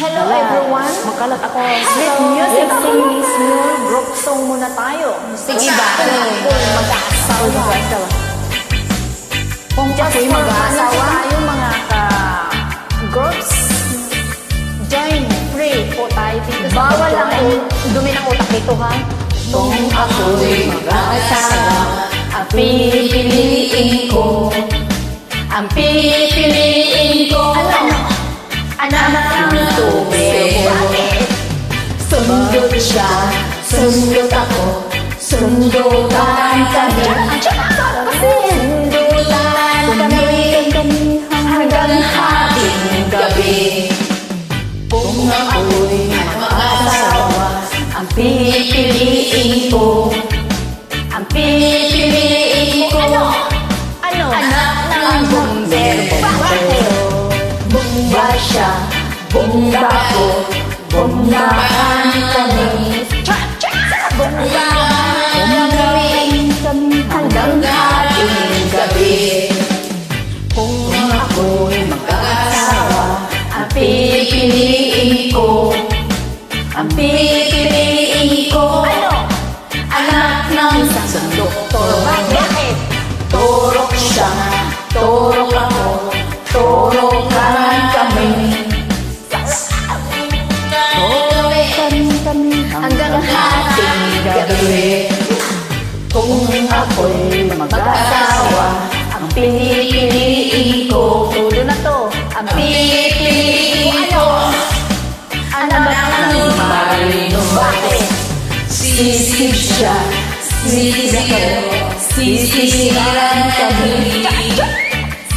Hello everyone! Magkalat ako. With music series new group song muna tayo. Sige ba? Ako'y mag-aasawa. Kung Just ako'y for mag-aasawa, tayo mga ka-groups. Join free po tayo dito sa bawal lang pagjoin. dumi ng utak dito ha. Kung ako'y mag-aasawa, ang pipiliin ko. Ang pipiliin ko. Anak ng tubig. Bakit? Sundot siya, sundot ako, sundutan kami. Kasi Sundutan kami hanggang hating gabi. Kung ako'y mag-asawa, ang pipiliin ko. Ang pipiliin ko. ano? Anak ng bumbero. Bakit? Bumba siya, bumba ko, bumbaan kami. Bumbaan kami hanggang hating gabi. Kung ako'y mag-aasawa, ang pipiliin ko. Ang pipiliin ko. Anak ng isang doktor. Bakit? Turok siya, turok ako, turokan kami. Turokan kami hanggang hating gabi. Kung ako'y mag-asawa, ang pinipiliin ko. Tulo na to. Ang pinipiliin ko. Anak ng marino. Bakit? Sisig siya, sisig ako, sisiran kami.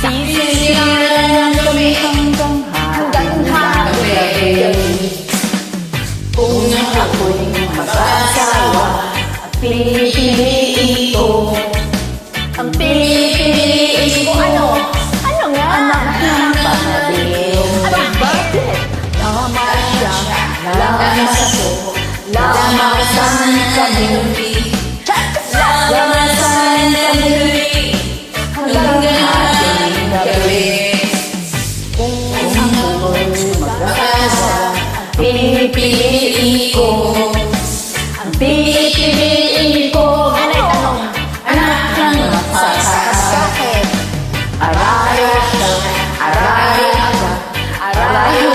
Sisiran kami hanggang hating gabi. Kung ako'y mag-asawa, ang pipiliin ko. Ang pipiliin ko. Ano nga? Anak ng panadero. Bakit? Lamas siya, lamas ako, lamasan kami. Lamasan kami hanggang hating gabi. Kung ako'y mag-asawa, ang pipiliin ko. Ang pipiliin ko. Anak ng magsasaka. Bakit? Arayo ka, arayo ka, arayo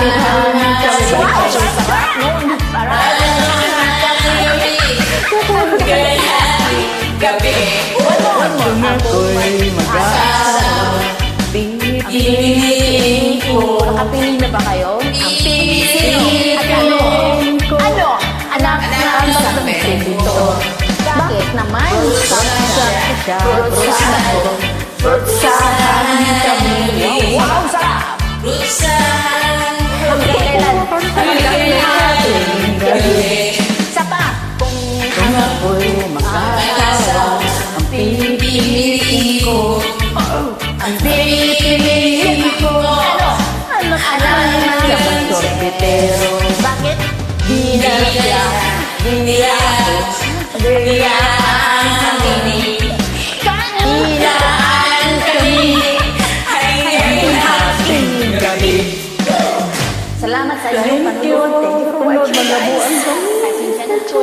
Kung ako'y mag-aasawa, pipiliin ko. nakapili na ba kayo? Ang pipiliin ko. Anak Ang isang pintor. Bakit naman? Frutsahan kami. Wow, sarap! Hanggang kailan? Hanggang hating gabi. Isa pa. Kung ako'y mag-asawa, ang pipiliin ko. Ang pipiliin ko. Anak ng sorbetero. Bakit? Dinasya, diniyako, diniyaan kami. Dinaan kami. Hanggang hating gabi. Salamat sa inyong panonood. Thank you for watching, guys. Pasensya na po.